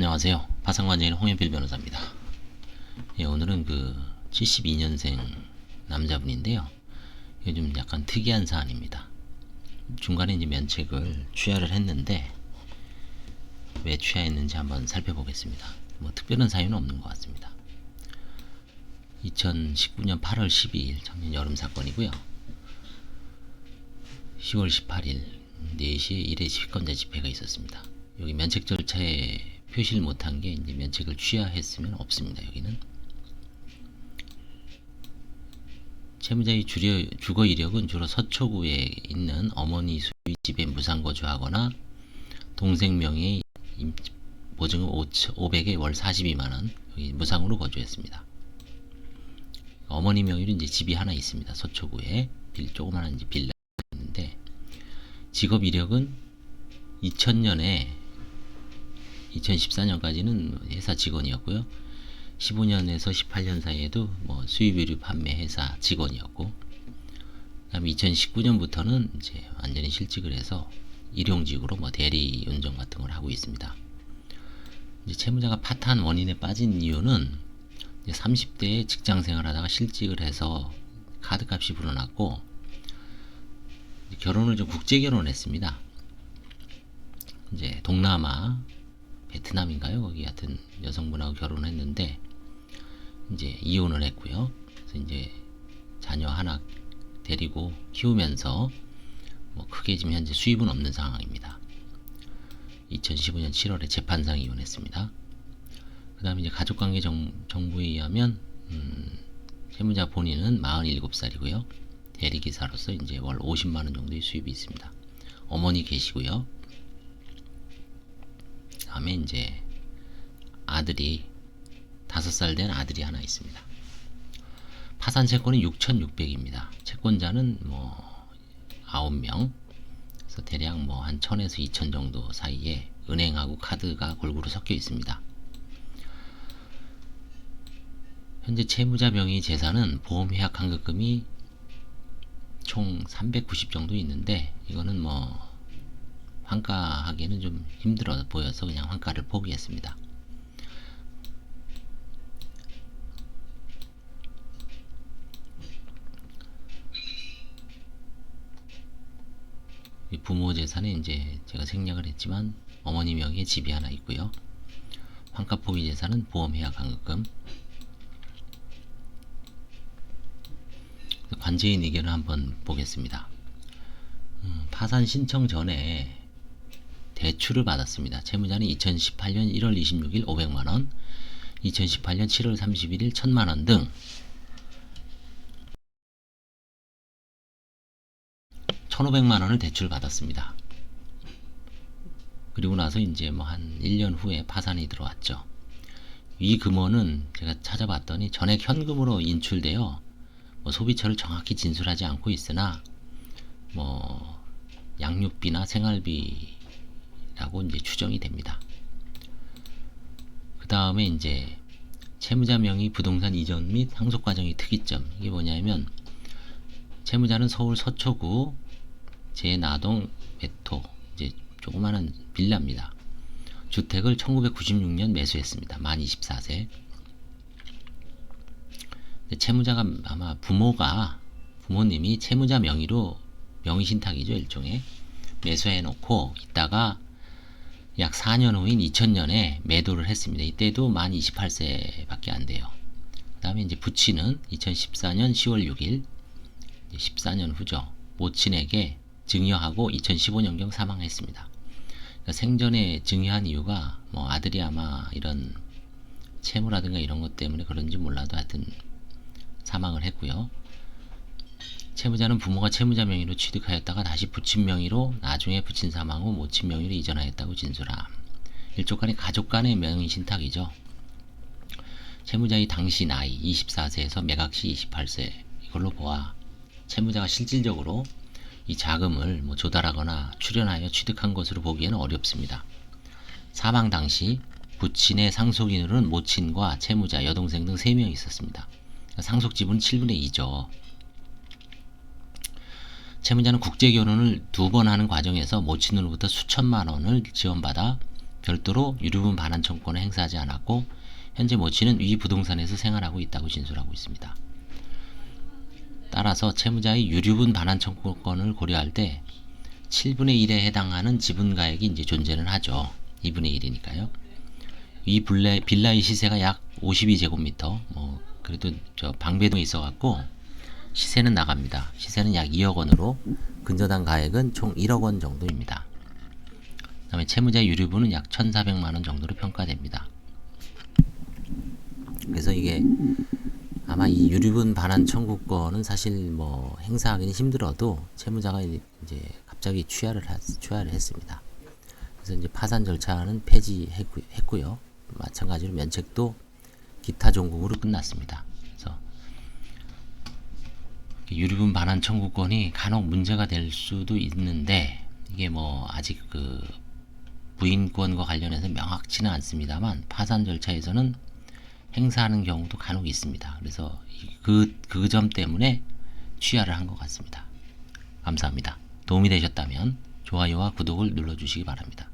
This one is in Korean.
안녕하세요. 파산관계인 홍현필 변호사입니다. 예, 오늘은 72년생 남자분인데요. 이게 좀 약간 특이한 사안입니다. 중간에 이제 면책을 취하를 했는데 왜 취하했는지 한번 살펴보겠습니다. 뭐 특별한 사유는 없는 것 같습니다. 2019년 8월 12일 작년 여름 사건이고요. 10월 18일 4시에 1회 시권자 집회가 있었습니다. 여기 면책 절차에 표시를 못한 게 이제 면책을 취하했으면 없습니다. 여기는 채무자의 주거 이력은 주로 서초구에 있는 어머니 소유 집에 무상거주하거나 동생 명의 보증금 500에 월 42만원 여기 무상으로 거주했습니다. 어머니 명의로 이제 집이 하나 있습니다. 서초구에 조그마한 빌라 있는데 직업 이력은 2014년까지는 회사 직원이었고요. 15년에서 18년 사이에도 뭐 수입의류 판매 회사 직원이었고, 그다음에 2019년부터는 이제 완전히 실직을 해서 일용직으로 뭐 대리 운전 같은 걸 하고 있습니다. 이제 채무자가 파탄 원인에 빠진 이유는 이제 30대에 직장 생활하다가 실직을 해서 카드값이 불어났고 결혼을 좀 국제 결혼했습니다. 이제 동남아 베트남인가요? 거기 하여튼 여성분하고 결혼했는데 이제 이혼을 했고요. 그래서 이제 자녀 하나 데리고 키우면서 뭐 크게 지금 현재 수입은 없는 상황입니다. 2015년 7월에 재판상 이혼했습니다. 그 다음에 이제 가족관계 정보에 의하면 채무자 본인은 47살이고요. 대리기사로서 이제 월 50만원 정도의 수입이 있습니다. 어머니 계시고요. 다음에 이제 아들이 5살 된 아들이 하나 있습니다. 파산 채권은 6,600입니다. 채권자는 뭐 9명. 그래서 대략 뭐 한 1,000에서 2,000 정도 사이에 은행하고 카드가 골고루 섞여 있습니다. 현재 채무자 명의 재산은 보험회학 환급금이 총 390 정도 있는데 이거는 뭐 환가하기에는 좀 힘들어 보여서 그냥 환가를 포기했습니다. 부모 재산에 이제 제가 생략을 했지만 어머니 명의의 집이 하나 있고요. 환가 포기 재산은 보험회학 환급금. 관제인 의견을 한번 보겠습니다. 파산 신청 전에 대출을 받았습니다. 채무자는 2018년 1월 26일 500만원, 2018년 7월 31일 1000만원 등 1500만원을 대출 받았습니다. 그리고 나서 이제 뭐 한 1년 후에 파산이 들어왔죠. 이 금원은 제가 찾아봤더니 전액 현금으로 인출되어 뭐 소비처를 정확히 진술하지 않고 있으나 뭐 양육비나 생활비라고 이제 추정이 됩니다. 그 다음에 이제 채무자 명의 부동산 이전 및 상속 과정의 특이점 이게 뭐냐면 채무자는 서울 서초구 제나동 외토 이제 조그마한 빌라입니다. 주택을 1996년 매수했습니다. 만 24세. 채무자가 아마 부모님이 채무자 명의로 명의신탁이죠. 일종의 매수해 놓고 있다가 약 4년 후인 2000년에 매도를 했습니다. 이때도 만 28세 밖에 안 돼요. 그 다음에 이제 부친은 2014년 10월 6일 14년 후죠. 모친에게 증여하고 2015년경 사망했습니다. 그러니까 생전에 증여한 이유가 뭐 아들이 아마 이런 채무라든가 이런 것 때문에 그런지 몰라도 하여튼 사망을 했고요. 채무자는 부모가 채무자 명의로 취득하였다가 다시 부친 명의로 나중에 부친 사망 후 모친 명의로 이전하였다고 진술함. 일족 간의 가족 간의 명의 신탁이죠. 채무자의 당시 나이 24세에서 매각시 28세 이걸로 보아 채무자가 실질적으로 이 자금을 뭐 조달하거나 출연하여 취득한 것으로 보기에는 어렵습니다. 사망 당시 부친의 상속인으로는 모친과 채무자, 여동생 등 3명이 있었습니다. 상속 지분은 7분의 2죠. 채무자는 국제결혼을 2번 하는 과정에서 모친으로부터 수천만 원을 지원받아 별도로 유류분 반환 청구권을 행사하지 않았고 현재 모씨는 위 부동산에서 생활하고 있다고 진술하고 있습니다. 따라서 채무자의 유류분 반환 청구권을 고려할 때 7분의 1에 해당하는 지분가액이 이제 존재는 하죠. 2분의 1이니까요. 이 빌라의 시세가 약 52제곱미터, 뭐 그래도 저 방배동에 있어갖고 시세는 나갑니다. 시세는 약 2억 원으로 근저당 가액은 총 1억 원 정도입니다. 그 다음에 채무자의 유류분은 약 1,400만 원 정도로 평가됩니다. 그래서 이게 아마 이 유류분 반환 청구권은 사실 뭐 행사하기는 힘들어도 채무자가 이제 갑자기 취하를 했습니다. 그래서 이제 파산 절차는 폐지했고요. 마찬가지로 면책도 기타 종국으로 끝났습니다. 그래서 유류분 반환 청구권이 간혹 문제가 될 수도 있는데 이게 뭐 아직 그 부인권과 관련해서 명확치는 않습니다만 파산 절차에서는 행사하는 경우도 간혹 있습니다. 그래서 그 점 때문에 취하를 한 것 같습니다. 감사합니다. 도움이 되셨다면 좋아요와 구독을 눌러주시기 바랍니다.